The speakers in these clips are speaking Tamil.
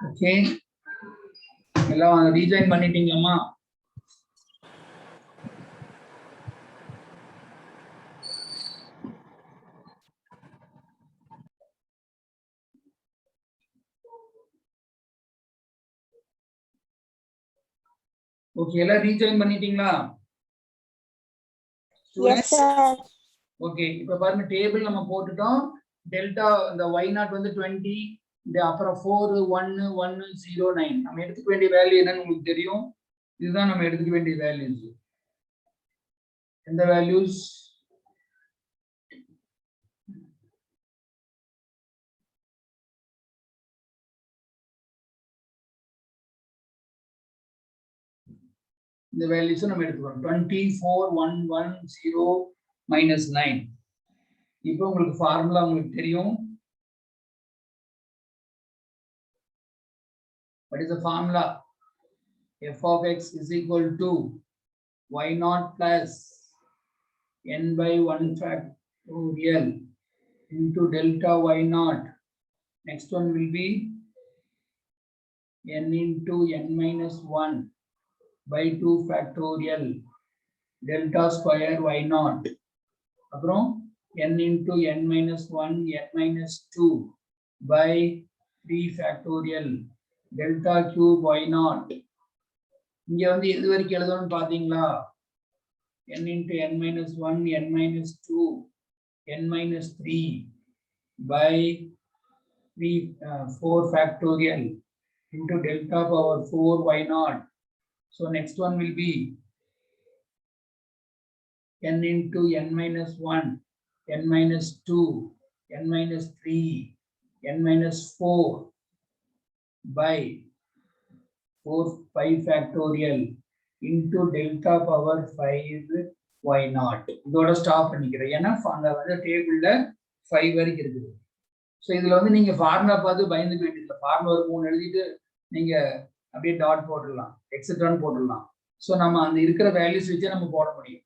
ஓகே, எல்லாம் ரீஜாயின் பண்ணிட்டீங்களாமா? ஓகே, எல்லாம் ரீஜாயின் பண்ணிட்டீங்களா? Yes, sir. ஓகே, இப்ப பாருங்க டேபிள் நம்ம போட்டுட்டோம். டெல்டா இந்த y0 வந்து 20, இந்த அப்புறம் 4 1 1 0 9. நம்ம எடுத்துக்க வேண்டிய வேல்யூ என்னன்னு உங்களுக்கு தெரியும். இதுதான் நம்ம எடுத்துக்க வேண்டிய வேல்யூஸ். எந்த வேல்யூஸ்? இந்த வேல்யூஸ் நம்ம எடுத்துக்கிறோம். 24 1 1 0 -9. இப்போ உங்களுக்கு ஃபார்முலா உங்களுக்கு தெரியும். What is the formula? F of x is equal to y0 plus n by 1 factorial into delta y0. Next one will be n into n minus 1 by 2 factorial delta square y0. அப்புறம் n into n minus 1 n minus 2 by 3 factorial delta cube y0. இங்க வந்து எது வரைக்கும் எழுதணும்னு பாத்தீங்களா? n into n minus 1 n minus 2 n minus 3 by 4 factorial into delta power 4 y0. So next one will be n into n minus 1 n minus 2 n minus 3 n minus 4 by 5 factorial into delta power 5 y0. இதோட ஸ்டாப் பண்ணிக்கிறேன். ஏன்னா அங்க வந்து டேபிள்ல 5 வரைக்கும் இருக்குது. ஸோ இதுல வந்து நீங்க ஃபார்முலா பார்த்து பயந்துக்க வேண்டியதில்லை. ஃபார்முலா ஒரு 3 எழுதிட்டு நீங்க அப்படியே டாட் போட்டுடலாம், எக்ஸெட்ரான்னு போட்டுடலாம். ஸோ நம்ம அந்த இருக்கிற வேல்யூஸ் வச்சே நம்ம போட முடியும்.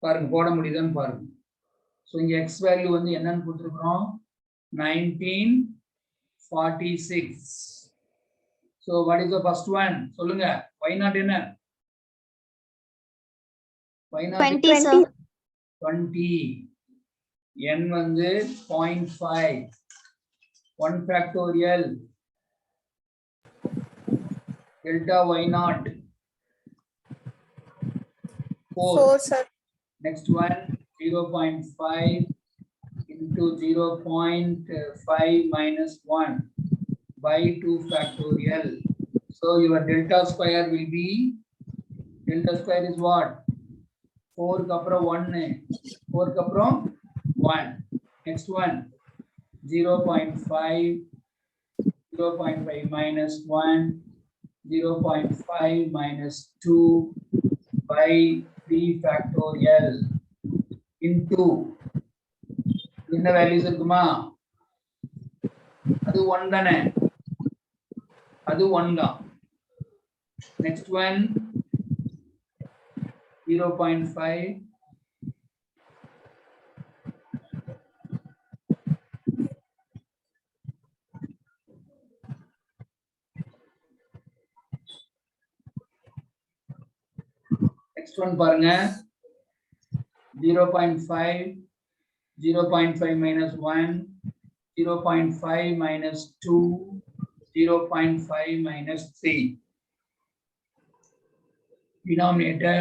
பாருங்க, போட முடியுதான்னு பாருங்க. ஸோ இங்க எக்ஸ் வேல்யூ வந்து என்னன்னு கொடுத்துருக்குறோம்? 1946. So what is the first one? சொல்லுங்க. y0 என்ன? y0 20, sir. 20. n வந்து 0.5. 1 factorial delta y0 4, sir. Next one 0.5 into 0.5 minus 1 by 2 factorial. So your delta square will be, delta square is what? 4 kapra 1, 4 kapra 1. Next one 0.5, 0.5 minus 1, 0.5 minus 2 by 3 factorial into என்ன வேல்யூஸ் இருக்குமா? அது 1 தானே, அது 1 தான். Next one 0.5 next one பாருங்க 0.5, 0.5 minus 1, 0.5 minus 2, 0.5 minus 3. Denominator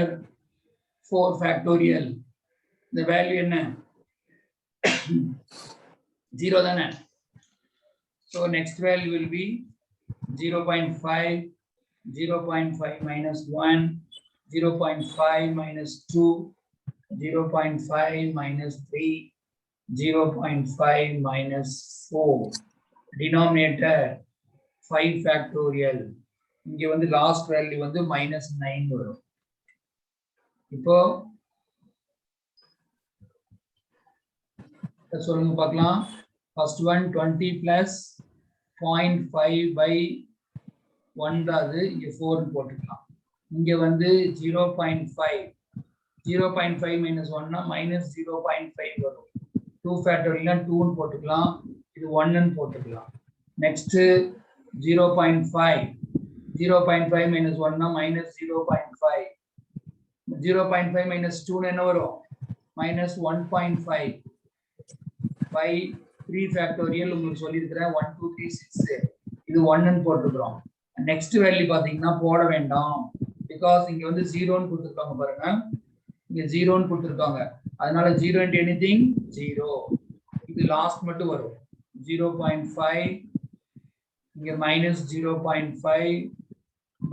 4 factorial. The value என்ன? 0 தானே. So next value will be 0.5, 0.5 minus 1, 0.5 minus 2, 0.5 minus 3, 0.5 minus 4. Denominator 5 factorial. இங்க வந்து லாஸ்ட் வேல்யூ வந்து -9 வரும். இப்போ சொல்லுங்க பார்க்கலாம். ஃபர்ஸ்ட் ஒன் 20 plus 0.5 by 1 தான், இங்க 4 போட்டுக்கலாம். இங்க வந்து 0.5, 0.5 minus 1 னா minus 0.5 வரும். 2 factorial 2 ன்னு போட்டுக்கலாம். இது 1 ன்னு போட்டுக்கலாம். Next 0.5 0.5 minus 1 னா minus 0.5. 0.5 minus 2 ன்னு என்ன வரும்? minus 1.5 by 3 factorial உங்களுக்கு சொல்லியிருக்கிறேன் 1 2 3 6 இது 1 ன்னு போட்டுக்கிறோம். நெக்ஸ்ட் வேல்யூ பாத்தீங்கன்னா போட வேண்டாம் because இங்க வந்து 0 ன்னு கொடுத்திருக்காங்க பாருங்க. இங்க 0 ன்னு கொடுத்திருக்காங்க. அதனால 0 into anything 0. இது லாஸ்ட் மட்டும் வரும். 0.5 இங்க minus 0.5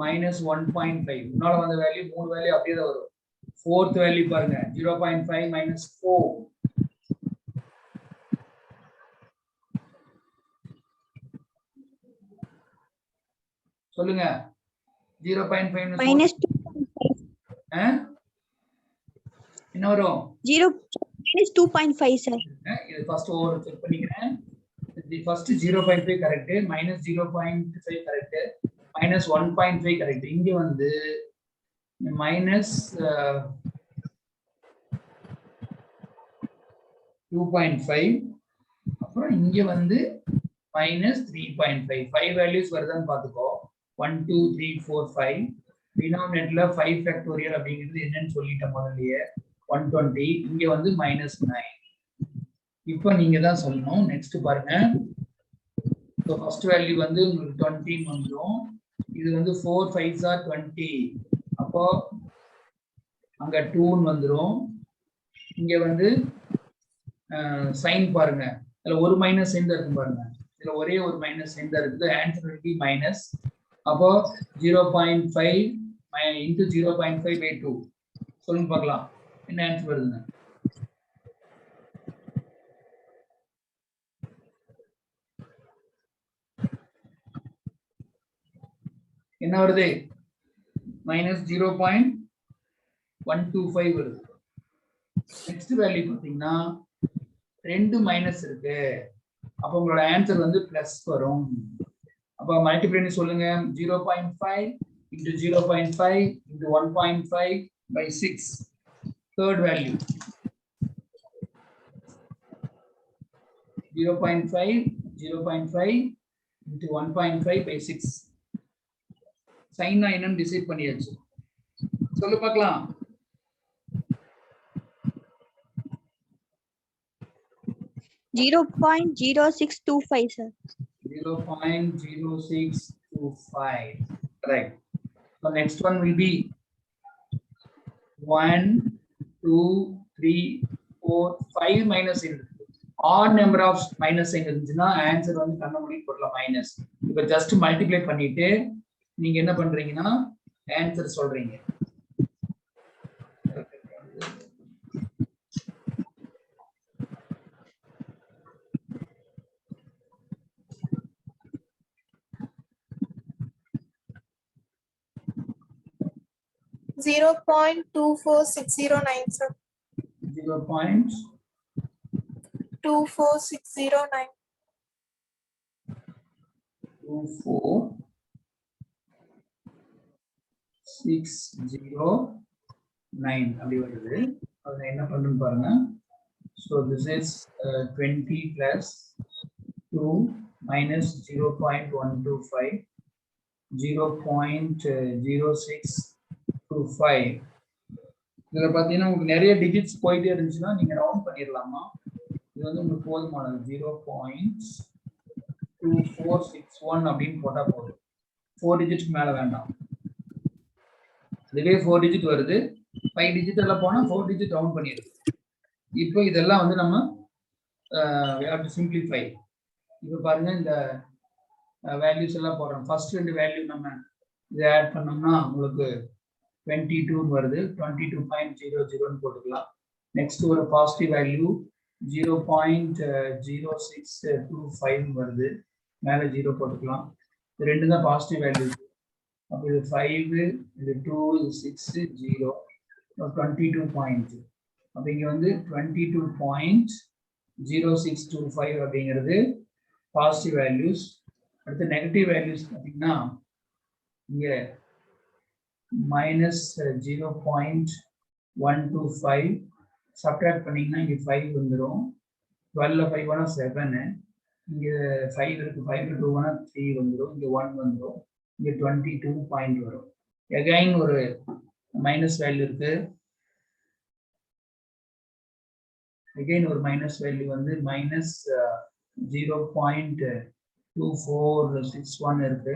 minus 1.5 முன்னால வந்த வேல்யூ மூணு வேல்யூ அப்படியே தான் வரும். fourth வேல்யூ பாருங்க 0.5 minus 4 சொல்லுங்க 0.5 minus 2.5 என்ன வரும் 0 minus 2.5 sir இது ஃபர்ஸ்ட் ஓவர் செக் பண்ணிக்கிறேன். இது first 0.5 correct minus 0.5 correct minus 1.5 correct. இங்க வந்து minus 2.5 அப்புறம் இங்க வந்து minus 3.5 5 வேல்யூஸ் வருதான்னு பாத்துக்கோ. 1 2 3 4 5 டினாமினேட்டர்ல 5 ஃபேக்டோரியல் அப்படிங்கிறது என்னன்னு சொல்லிட்டேன் முதல்லயே 120 இங்க வந்து -9. இப்போ நீங்க தான் சொல்லணும். நெக்ஸ்ட் பாருங்க. சோ ஃபர்ஸ்ட் வேல்யூ வந்து உங்களுக்கு 20 வந்துரும். இது வந்து 4 5s are 20. அப்போ அங்க 2 ன்னு வந்துரும். இங்க வந்து சைன் பாருங்க. அதுல ஒரு மைனஸ் சைன் தான் இருக்கு பாருங்க. இதுல ஒரே ஒரு மைனஸ் சைன் தான் இருக்குது. Answer will be minus. அப்போ 0.5 into 0.5 by 2 சொல்லுங்க பார்க்கலாம் என்ன ஆன்சர் வருதுங்க. என்ன வருது minus 0.125 வருது. நெக்ஸ்ட் வேல்யூ பாத்தீங்கன்னா ரெண்டு மைனஸ் இருக்கு. அப்ப உங்களோட ஆன்சர் வந்து பிளஸ் வரும். அப்ப மல்டிப்ளை பண்ணி சொல்லுங்க 0.5 into 0.5 into 1.5 by 6. Third value 0.5 into 1.5 by 6. Sign என்னன்னு டிசைட் பண்ணியாச்சு. சொல்லு பார்க்கலாம். $0.0625 sir. 0.0625. Right. So next one will be 1 2 3 4 5 minus in odd number of minus sign இருந்துச்சுன்னா ஆன்சர் வந்து கண்ண மூடி போடலாம் மைனஸ். இப்போ ஜஸ்ட் மல்டிப்ளை பண்ணிட்டு நீங்க என்ன பண்றீங்கன்னா ஆன்சர் சொல்றீங்க. $0.24609 sir. 0.24609. 24609 அப்படி வருது. அது என்ன பண்ணனும் பாருங்க. So this is 20 plus 2 minus 0.125 0.0625. இதுல பாத்தீங்கன்னா உங்களுக்கு நிறைய டிஜிட்ஸ் போயிட்டே இருந்துச்சுன்னா நீங்க ரவுண்ட் பண்ணிடலாமா. இது வந்து உங்களுக்கு போதுமானது 0.2461 அப்படின்னு போட்டா போதும். 4 டிஜிட்க்கு மேல வேண்டாம். இதுவே 4 டிஜிட் வருது. 5 டிஜிட் எல்லாம் போனா 4 டிஜிட் ரவுண்ட் பண்ணிடுது. இப்போ இதெல்லாம் வந்து நம்ம we have to simplify. இப்போ பாருங்க இந்த வேல்யூஸ் எல்லாம் போடுறோம். ஃபர்ஸ்ட் ரெண்டு வேல்யூ நம்ம இதை ஆட் பண்ணோம்னா உங்களுக்கு 22 வருது. 22.00 போட்டுக்கலாம். நெக்ஸ்ட் ஒரு பாசிட்டிவ் வேல்யூ 0.0625 வருது. மேல 0 போட்டுக்கலாம். இது ரெண்டு தான் பாசிட்டிவ் வேல்யூ. அப்போ இது 5 இது 2 இது 6 0 22 பாயிண்ட். அப்போ இங்க வந்து 22.0625 அப்படிங்கிறது பாசிட்டிவ் வேல்யூஸ். அடுத்து நெகட்டிவ் வேல்யூஸ் பார்த்தீங்கன்னா இங்க -0.0625 1 to 5 subtract பண்ணீங்கன்னா இங்க 5 வந்துரும் 12 ல 5 ஆனா 7 இங்க 5 இருக்கு 5 ல 2 ஆனா 3 வந்துரும் இங்க 1 வந்துரும் இங்க 22 பாயிண்ட் வரும் again ஒரு மைனஸ் வேல்யூ இருக்கு again ஒரு மைனஸ் வேல்யூ வந்து மைனஸ் 0.2461 இருக்கு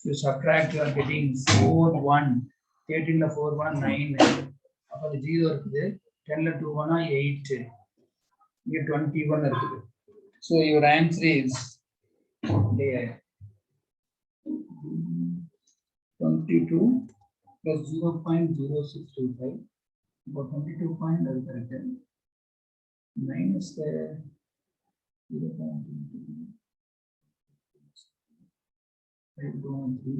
you subtract you are getting 41 13 ல 4 1 9 அப்ப அது 0 இருக்குது 10 ல 2 1 8 இங்க 21 இருக்குது so your answer is 22 plus 0.0625 about 22 point அது correct minus the 0.22 5.3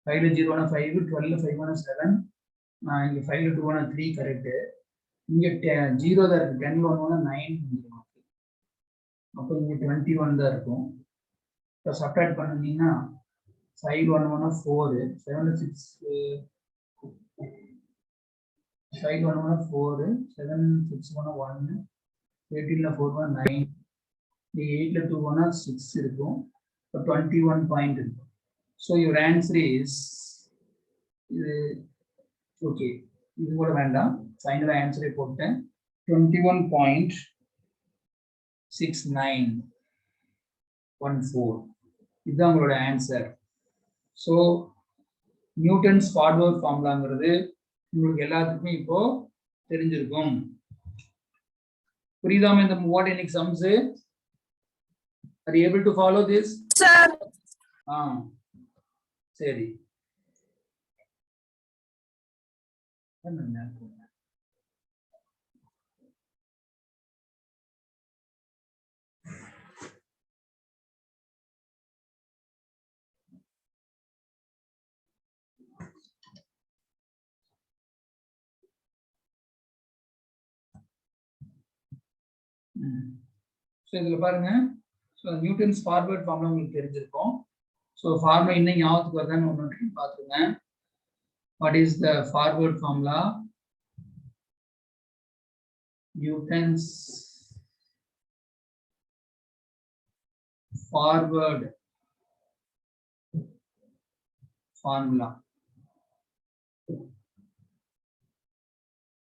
5 ல 0 ஆனா 5 12 ல 5 ஆனா 7 இங்க 5 ல 2 ஆனா 3 கரெக்ட் இங்க 0 தான் இருக்கு 10 ல 1 ஆனா 9 வந்துரும் அப்ப இங்க 21 தான் இருக்கும் இப்ப சப்ட்ராக்ட் பண்ணீங்கன்னா 5 1 1 4 7 ல 6 5 1 1 4 7 6 1 1 18 ல 4 1 9 8 ல 2 1 6 இருக்கும் இப்ப 21 பாயிண்ட் இருக்கும் so your answer is okay இது கூட வேண்டாம் ஃபைனல் ஆன்சரை போட்டேன் 21.6914 இதுதான் உங்களோட ஆன்சர் so நியூட்டன்ஸ் ஃபார்வர்ட் ஃபார்முலாங்கிறது உங்களுக்கு எல்லாத்துக்குமே இப்போ தெரிஞ்சிருக்கும் புரியுதாம இந்த what in exams are you able to follow this sir சரி ஸோ இதில் பாருங்க ஸோ நியூட்டன்ஸ் ஃபார்வர்ட் ஃபார்முலா உங்களுக்கு தெரிஞ்சிருக்கும் ஸோ ஃபார்முலா இன்னும் ஞாபகத்துக்கு வருதான்னு ஒன்று பார்த்துருங்க what is the forward formula Newton's forward formula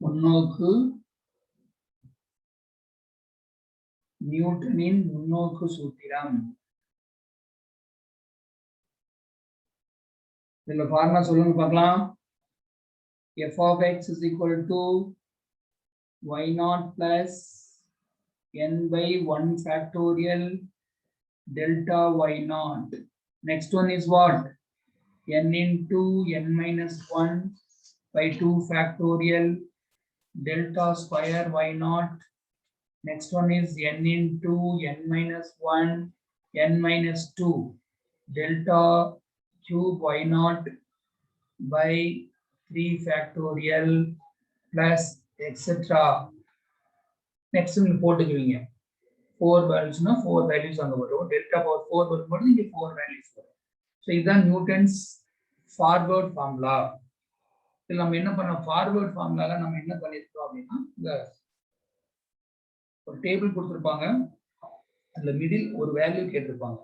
முன்னோக்கு நியூட்டனின் முன்னோக்கு சூத்திரம் இதுல ஃபார்முலா சொல்லுங்க பார்க்கலாம் f of x is equal to y naught plus n by 1 factorial delta y naught. Next one is what? n into n minus 1 by 2 factorial delta square y naught. Next one is n into n minus 1 n minus 2 delta cube y naught by 3 factorial plus etc. Next one போட்டுக்குவீங்க 4 values na 4 values அங்க வரும் delta power 4 வரும்போது இங்க 4 values வரும் so இதுதான் நியூட்டன்ஸ் ஃபார்வர்ட் ஃபார்முலா இதுல நம்ம என்ன பண்ணோம் ஃபார்வர்ட் ஃபார்முலால நம்ம என்ன பண்ணிருக்கோம் அப்படினா இந்த ஒரு டேபிள் கொடுத்திருப்பாங்க அதுல மிடில் ஒரு வேல்யூ கேட்டிருப்பாங்க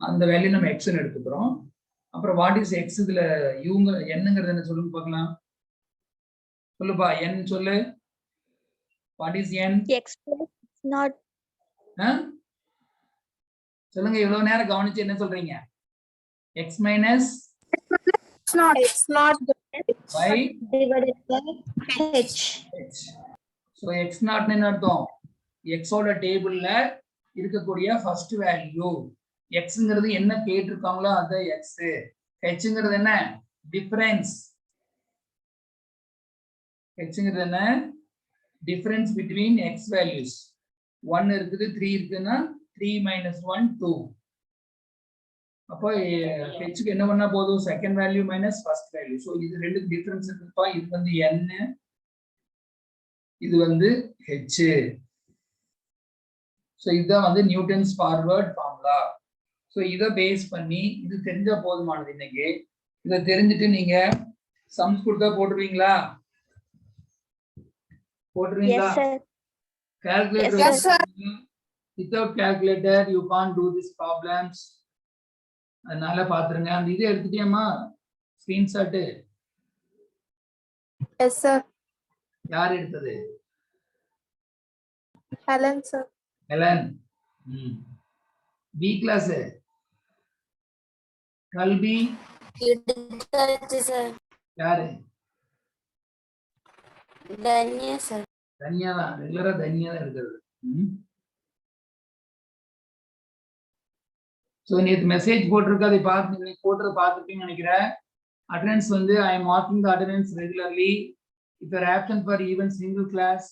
அந்த வேல்யூ நம்ம x ன்னு எடுத்துக்கிறோம் அப்புறம் வாட் இஸ் x இதுல யூங்க என்னங்கிறது என்ன சொல்லுங்க பார்க்கலாம் சொல்லுப்பா n சொல்லு what is n x not சொல்லுங்க இவ்வளவு நேரம் கவனிச்சு என்ன சொல்றீங்க x minus it's not y divided by h so x not ன்னு அர்த்தம் x ஓட டேபிள்ல இருக்கக்கூடிய ஃபர்ஸ்ட் வேல்யூ xங்கிறது என்ன கேட்டிருக்காங்களோ அது x hங்கிறது என்ன டிஃபரன்ஸ் hங்கிறது என்ன டிஃபரன்ஸ் between x values 1 இருக்குது 3 இருக்குன்னா 3 minus 1 2 அப்போ hக்கு என்ன பண்ணா போதும் second value minus first value so இது ரெண்டு டிஃபரன்ஸ் இருக்குப்பா இது வந்து n இது வந்து h ஸோ இதுதான் வந்து நியூட்டன்ஸ் ஃபார்வர்ட் ஃபார்முலா. ஸோ இதை பேஸ் பண்ணி இது தெரிஞ்சா போதுமானது. இன்னைக்கு இதை தெரிஞ்சுட்டு நீங்க சம்ஸ் கொடுத்தா போட்டுருவீங்களா? போட்டுருவீங்களா? Yes, sir. Calculator. Yes, sir. Without calculator you can't do these problems. அதனால பாத்துருங்க. அந்த இது எடுத்துட்டியாமா ஸ்கிரீன்ஷாட்? Yes, sir. யார் எடுத்தது? Helen, sir. Helen. B class கல்வி sir. யாரு? Danya, sir. தன்யா தான். ரெகுலரா தன்யா தான் இருக்கிறது. ஸோ நேற்று மெசேஜ் போட்டிருக்கு, அதை பார்த்து போட்டுறது பார்த்துருப்பீங்கன்னு நினைக்கிறேன். அட்டெண்டன்ஸ் வந்து I am marking the attendance regularly. If you are absent for even single class